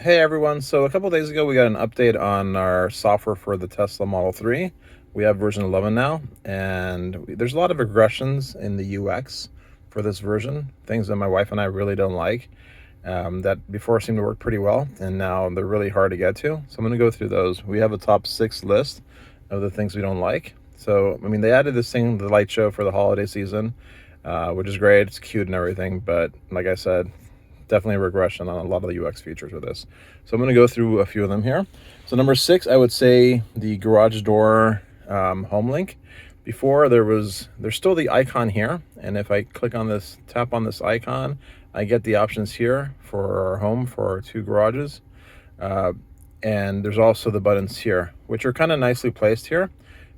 Hey everyone, so a couple days ago we got an update on our software for the Tesla Model 3. We have version 11 now, and there's a lot of regressions in the UX for this version, things that my wife and I really don't like, that before seemed to work pretty well, and now they're really hard to get to. So I'm going to go through those. We have a top 6 list of the things we don't like. So, I mean, they added this thing, the light show for the holiday season, which is great. It's cute and everything, but like I said, definitely a regression on a lot of the UX features with this. So I'm going to go through a few of them here. So number 6, I would say the garage door home link. Before there's still the icon here, and if I click on this, tap on this icon, I get the options here for our home for our 2 garages. And there's also the buttons here, which are kind of nicely placed here.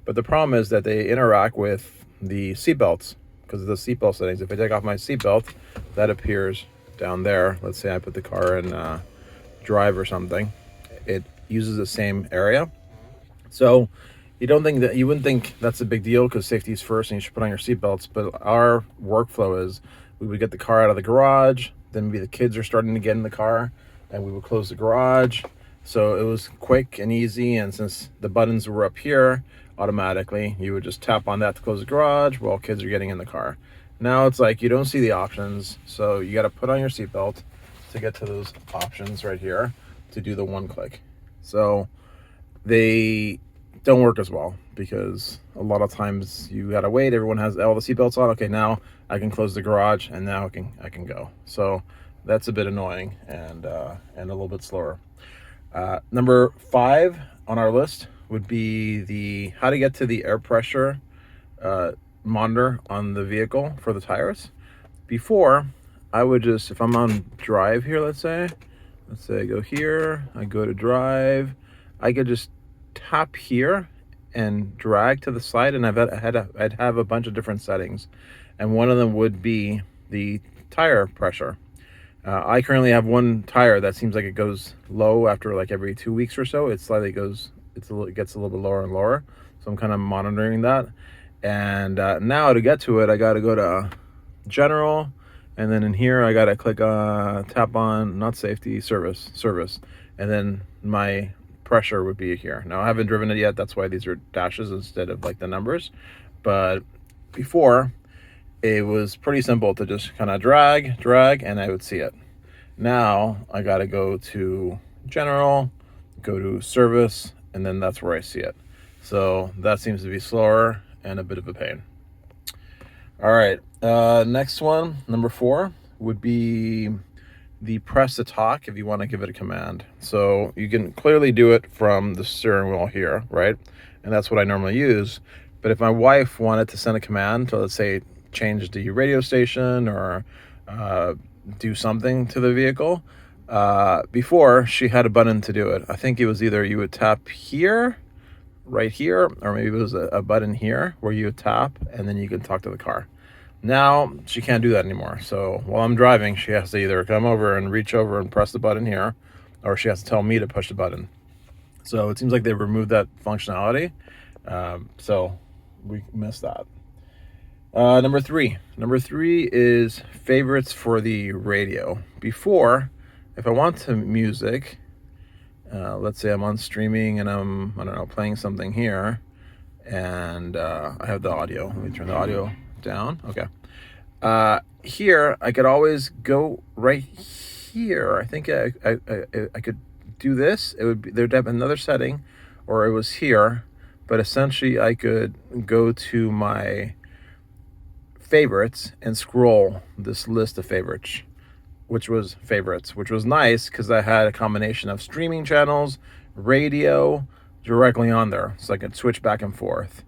But the problem is that they interact with the seatbelts because of the seatbelt settings. If I take off my seatbelt, that appears down there. Let's say I put the car in drive or something, it uses the same area. So you wouldn't think that's a big deal because safety is first and you should put on your seatbelts. But our workflow is we would get the car out of the garage, then maybe the kids are starting to get in the car, and we would close the garage. So it was quick and easy, and since the buttons were up here automatically, you would just tap on that to close the garage while kids are getting in the car. Now it's like you don't see the options, so you got to put on your seatbelt to get to those options right here to do the one click. So they don't work as well because a lot of times you got to wait. Everyone has all the seatbelts on. Okay, now I can close the garage and now I can go. So that's a bit annoying and a little bit slower. Number 5 on our list would be the how to get to the air pressure monitor on the vehicle for the tires. Before, I would just, if I'm on drive here, let's say I go here, I go to drive, I could just tap here and drag to the side, and I'd have a bunch of different settings, and one of them would be the tire pressure. I currently have one tire that seems like it goes low after like every 2 weeks or so. It gets a little bit lower and lower, so I'm kind of monitoring that. And now to get to it, I got to go to general, and then in here I got to click tap on not safety, service, and then my pressure would be here. Now I haven't driven it yet, that's why these are dashes instead of like the numbers. But before, it was pretty simple to just kind of drag, and I would see it. Now I got to go to general, go to service, and then that's where I see it. So that seems to be slower and a bit of a pain. All right, next one, number 4, would be the press to talk if you want to give it a command. So you can clearly do it from the steering wheel here, right? And that's what I normally use. But if my wife wanted to send a command to, let's say, change the radio station or do something to the vehicle, before she had a button to do it. I think it was either you would tap here, right here, or maybe it was a button here where you would tap and then you can talk to the car. Now she can't do that anymore. So while I'm driving, she has to either come over and reach over and press the button here, or she has to tell me to push the button. So it seems like they've removed that functionality. So we missed that. Number three is favorites for the radio. Before, if I want to music, let's say I'm on streaming and I'm, I don't know, playing something here, and I have the audio. Let me turn the audio down. Okay. Here, I could always go right here. I think I could do this. It would be, there'd have another setting, or it was here, but essentially I could go to my favorites and scroll this list of favorites, which was nice because I had a combination of streaming channels, radio directly on there, so I could switch back and forth.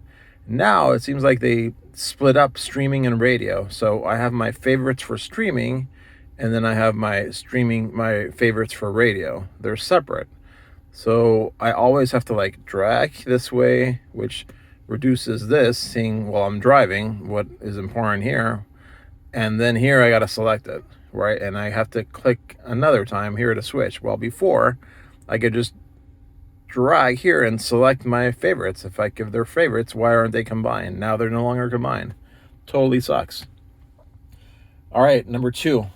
Now it seems like they split up streaming and radio, so I have my favorites for streaming, and then I have my favorites for radio. They're separate, so I always have to like drag this way, which reduces this, seeing while I'm driving what is important here, and then here I got to select it, right? And I have to click another time here to switch. While before, I could just drag here and select my favorites. If I give their favorites, why aren't they combined? Now they're no longer combined. Totally sucks. All right, number 2.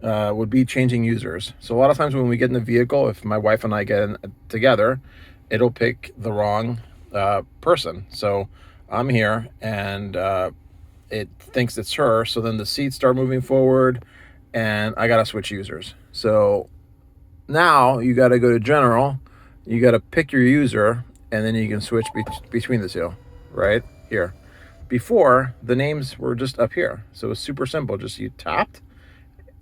would be changing users. So a lot of times when we get in the vehicle, if my wife and I get in together, it'll pick the wrong person. So I'm here and it thinks it's her. So then the seats start moving forward and I got to switch users. So now you got to go to general, you got to pick your user, and then you can switch between the two, right here. Before, the names were just up here. So it's super simple. Just you tapped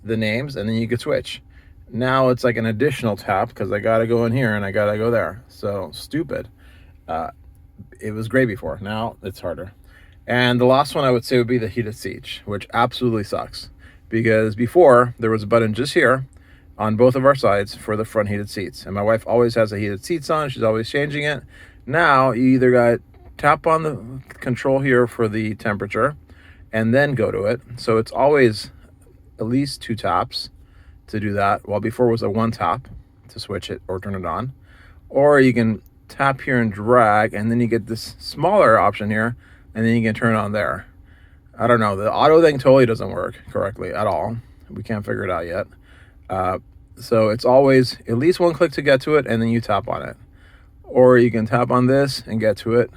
the names and then you could switch. Now it's like an additional tap because I got to go in here and I got to go there. So stupid. It was great before. Now it's harder. And the last one I would say would be the heated seats, which absolutely sucks. Because before, there was a button just here on both of our sides for the front heated seats. And my wife always has the heated seats on. She's always changing it. Now you either got tap on the control here for the temperature and then go to it. So it's always at least 2 taps to do that, while before was a 1 tap to switch it or turn it on. Or you can tap here and drag, and then you get this smaller option here, and then you can turn it on there. I don't know, the auto thing totally doesn't work correctly at all. We can't figure it out yet. So it's always at least 1 click to get to it, and then you tap on it. Or you can tap on this and get to it.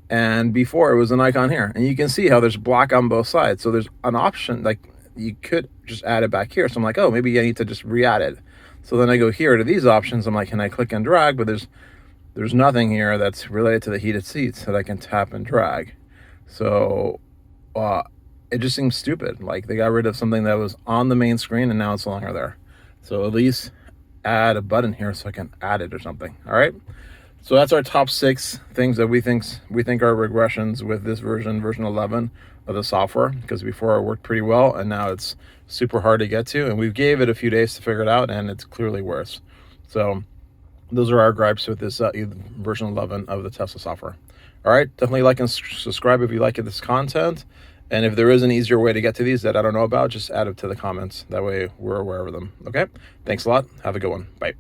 And before it was an icon here, and you can see how there's black on both sides. So there's an option, like you could just add it back here. So I'm like, oh, maybe I need to just re-add it. So then I go here to these options. I'm like, can I click and drag? But there's nothing here that's related to the heated seats that I can tap and drag. So it just seems stupid. Like they got rid of something that was on the main screen and now it's no longer there. So at least add a button here so I can add it or something. All right. So that's our top 6 things that we think are regressions with this version 11 of the software, because before it worked pretty well and now it's super hard to get to, and we gave it a few days to figure it out and it's clearly worse. So those are our gripes with this version 11 of the Tesla software. All right, definitely like and subscribe if you like this content, and if there is an easier way to get to these that I don't know about, just add it to the comments. That way we're aware of them. Okay, thanks a lot. Have a good one. Bye.